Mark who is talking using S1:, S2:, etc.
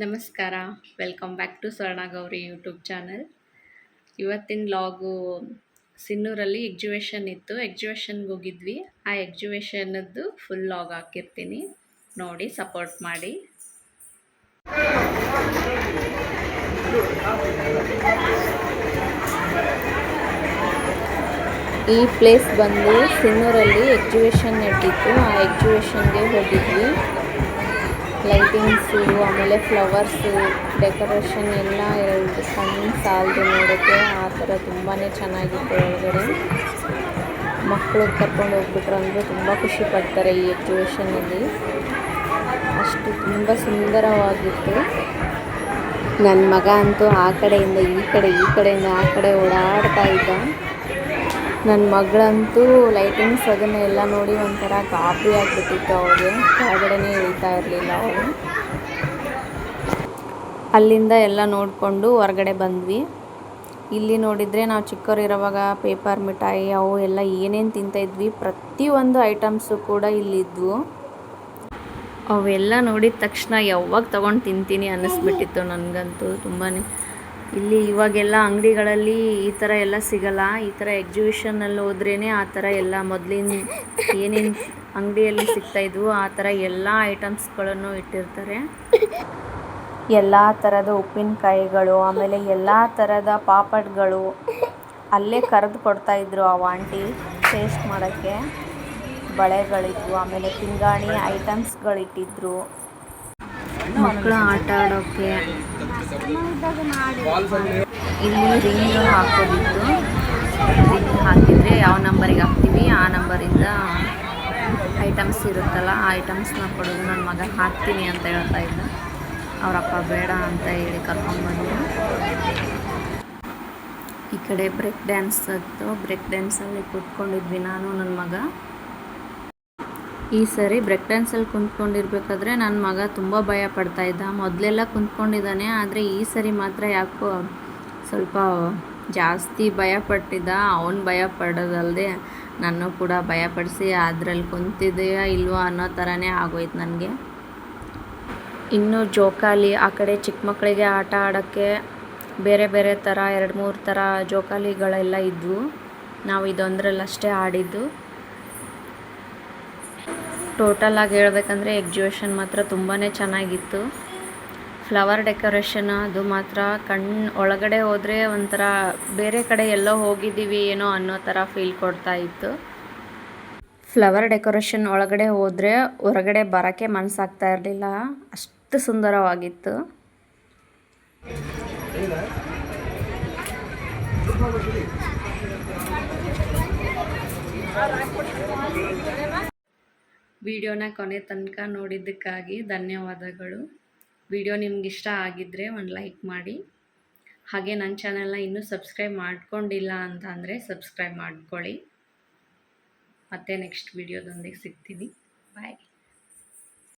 S1: ನಮಸ್ಕಾರ. Welcome back to ಸ್ವರ್ಣ Gauri YouTube channel. ಇವತ್ತಿನ ವ್ಲಾಗು ಸಿನ್ನೂರಲ್ಲಿ ಎಕ್ಸಿಬಿಷನ್ ಇತ್ತು. ಎಕ್ಸಿಬಿಷನ್ಗೆ ಹೋಗಿದ್ವಿ. ಆ ಎಕ್ಸಿಬಿಷನ್ನದ್ದು ಫುಲ್ ವ್ಲಾಗ್ ಹಾಕಿರ್ತೀನಿ, ನೋಡಿ ಸಪೋರ್ಟ್ ಮಾಡಿ. ಈ ಪ್ಲೇಸ್ ಬಂದು ಸಿನ್ನೂರಲ್ಲಿ ಎಕ್ಸಿಬಿಷನ್ ನಡೆದಿತ್ತು. ಆ ಎಕ್ಸಿಬಿಷನ್ಗೆ ಹೋಗಿದ್ವಿ. ಲೈಟಿಂಗ್ಸು, ಆಮೇಲೆ ಫ್ಲವರ್ಸು, ಡೆಕೋರೇಷನ್ ಎಲ್ಲ ಎರಡು ಸಣ್ಣ ಸಾಲದು ನೋಡೋಕ್ಕೆ. ಆ ಥರ ತುಂಬಾ ಚೆನ್ನಾಗಿತ್ತು ಒಳಗಡೆ. ಮಕ್ಕಳು ಕರ್ಕೊಂಡು ಹೋಗ್ಬಿಟ್ರು ಅಂದರೆ ತುಂಬ ಖುಷಿ ಪಡ್ತಾರೆ ಈ ಎಕ್ಸಿಬಿಷನಲ್ಲಿ. ಅಷ್ಟು ತುಂಬ ಸುಂದರವಾಗಿತ್ತು. ನನ್ನ ಮಗ ಅಂತೂ ಆ ಕಡೆಯಿಂದ ಈ ಕಡೆ, ಈ ಕಡೆಯಿಂದ ಆ ಕಡೆ ಓಡಾಡ್ತಾ ಇದ್ದ. ನನ್ನ ಮಗಳಂತೂ ಲೈಟಿಂಗ್ಸ್ ಅದನ್ನೆಲ್ಲ ನೋಡಿ ಒಂಥರ ಗಾಬರಿ ಆಗಿಬಿಟ್ಟಿತ್ತು. ಅವಳಿಗೆ ಕೆಳಗಡೆನೇ ಇಳಿತಾ ಇರಲಿಲ್ಲ ಅವಳು. ಅಲ್ಲಿಂದ ಎಲ್ಲ ನೋಡಿಕೊಂಡು ಹೊರಗಡೆ ಬಂದ್ವಿ. ಇಲ್ಲಿ ನೋಡಿದರೆ ನಾವು ಚಿಕ್ಕವರಿರುವಾಗ ಪೇಪರ್ ಮಿಠಾಯಿ ಅವು ಎಲ್ಲ ಏನೇನು ತಿಂತಾಯಿದ್ವಿ, ಪ್ರತಿಯೊಂದು ಐಟಮ್ಸು ಕೂಡ ಇಲ್ಲಿದ್ವು. ಅವೆಲ್ಲ ನೋಡಿದ ತಕ್ಷಣ ಯಾವಾಗ ತೊಗೊಂಡು ತಿಂತೀನಿ ಅನ್ನಿಸ್ಬಿಟ್ಟಿತ್ತು ನನಗಂತೂ ತುಂಬಾ. ಇಲ್ಲಿ ಇವಾಗೆಲ್ಲ ಅಂಗಡಿಗಳಲ್ಲಿ ಈ ಥರ ಎಲ್ಲ ಸಿಗಲ್ಲ. ಈ ಥರ ಎಕ್ಸಿಬಿಷನ್ನಲ್ಲಿ ಹೋದ್ರೇ ಆ ಥರ ಎಲ್ಲ ಮೊದಲಿನ ಏನೇನು ಅಂಗಡಿಯಲ್ಲಿ ಸಿಗ್ತಾಯಿದ್ವು ಆ ಥರ ಎಲ್ಲ ಐಟಮ್ಸ್ಗಳನ್ನು ಇಟ್ಟಿರ್ತಾರೆ. ಎಲ್ಲ ಥರದ ಉಪ್ಪಿನಕಾಯಿಗಳು, ಆಮೇಲೆ ಎಲ್ಲ ಥರದ ಪಾಪಡ್ಗಳು ಅಲ್ಲೇ ಕರೆದು ಕೊಡ್ತಾಯಿದ್ರು ಆ ಆಂಟಿ ಟೇಸ್ಟ್ ಮಾಡೋಕ್ಕೆ. ಬಳೆಗಳಿದ್ವು, ಆಮೇಲೆ ಪಿಂಗಾಣಿ ಐಟಮ್ಸ್ಗಳಿಟ್ಟಿದ್ರು, ಮಕ್ಕಳು ಆಟ ಆಡೋಕ್ಕೆ. ಇಲ್ಲಿ ರಿಂಗ್ ಹಾಕೋದಿತ್ತು. ರಿಂಗ್ ಹಾಕಿದರೆ ಯಾವ ನಂಬರಿಗೆ ಹಾಕ್ತೀವಿ ಆ ನಂಬರಿಂದ ಐಟಮ್ಸ್ ಇರುತ್ತಲ್ಲ ಆ ಐಟಮ್ಸ್ನ ಕೊಡೋದು. ನನ್ನ ಮಗ ಹಾಕ್ತೀನಿ ಅಂತ ಹೇಳ್ತಾ ಇದ್ದ. ಅವರಪ್ಪ ಬೇಡ ಅಂತ ಹೇಳಿ ಕರ್ಕೊಂಡ್ಬಂದು. ಈ ಕಡೆ ಬ್ರೇಕ್ ಡ್ಯಾನ್ಸ್ ಇತ್ತು. ಬ್ರೇಕ್ ಡ್ಯಾನ್ಸಲ್ಲಿ ಕೂತ್ಕೊಂಡಿದ್ವಿ ನಾನು ನನ್ನ ಮಗ. ಈ ಸರಿ ಬ್ರೇಕ್ ಡ್ಯಾನ್ಸಲ್ಲಿ ಕುಂತ್ಕೊಂಡಿರ್ಬೇಕಾದ್ರೆ ನನ್ನ ಮಗ ತುಂಬ ಭಯ ಪಡ್ತಾಯಿದ್ದ. ಮೊದಲೆಲ್ಲ ಕುಂತ್ಕೊಂಡಿದ್ದಾನೆ, ಆದರೆ ಈ ಸರಿ ಮಾತ್ರ ಯಾಕೋ ಸ್ವಲ್ಪ ಜಾಸ್ತಿ ಭಯಪಟ್ಟಿದ್ದ. ಅವನು ಭಯ ಪಡೋದಲ್ಲದೆ ನಾನು ಕೂಡ ಭಯಪಡಿಸಿ ಅದರಲ್ಲಿ ಕುಂತಿದೆಯಾ ಇಲ್ವೋ ಅನ್ನೋ ಥರನೇ ಆಗೋಯ್ತು ನನಗೆ. ಇನ್ನು ಜೋಕಾಲಿ, ಆ ಕಡೆ ಚಿಕ್ಕ ಮಕ್ಕಳಿಗೆ ಆಟ ಆಡೋಕ್ಕೆ ಬೇರೆ ಬೇರೆ ಥರ 2-3 ಥರ ಜೋಕಾಲಿಗಳೆಲ್ಲ ಇದ್ವು. ನಾವು ಇದೊಂದರಲ್ಲಷ್ಟೇ ಆಡಿದ್ದು. ಟೋಟಲಾಗಿ ಹೇಳ್ಬೇಕಂದ್ರೆ ಎಕ್ಸಿಬಿಷನ್ ಮಾತ್ರ ತುಂಬಾ ಚೆನ್ನಾಗಿತ್ತು. ಫ್ಲವರ್ ಡೆಕೋರೇಷನ್ ಅದು ಮಾತ್ರ ಒಳಗಡೆ ಹೋದರೆ ಒಂಥರ ಬೇರೆ ಕಡೆ ಎಲ್ಲೋ ಹೋಗಿದ್ದೀವಿ ಏನೋ ಅನ್ನೋ ಥರ ಫೀಲ್ ಕೊಡ್ತಾ ಇತ್ತು. ಫ್ಲವರ್ ಡೆಕೋರೇಷನ್ ಒಳಗಡೆ ಹೋದರೆ ಹೊರಗಡೆ ಬರೋಕ್ಕೆ ಮನಸ್ಸಾಗ್ತಾ ಇರಲಿಲ್ಲ, ಅಷ್ಟು ಸುಂದರವಾಗಿತ್ತು. ವಿಡಿಯೋನ ಕೊನೆ ತನಕ ನೋಡಿದ್ದಕ್ಕಾಗಿ ಧನ್ಯವಾದಗಳು. ವಿಡಿಯೋ ನಿಮ್ಗೆ ಇಷ್ಟ ಆಗಿದ್ದರೆ ಒಂದು ಲೈಕ್ ಮಾಡಿ. ಹಾಗೆ ನನ್ನ ಚಾನಲ್ನ ಇನ್ನೂ ಸಬ್ಸ್ಕ್ರೈಬ್ ಮಾಡ್ಕೊಂಡಿಲ್ಲ ಅಂತ ಅಂದರೆ ಸಬ್ಸ್ಕ್ರೈಬ್ ಮಾಡ್ಕೊಳ್ಳಿ. ಮತ್ತೆ ನೆಕ್ಸ್ಟ್ ವಿಡಿಯೋದೊಂದಿಗೆ ಸಿಗ್ತೀನಿ. ಬಾಯ್.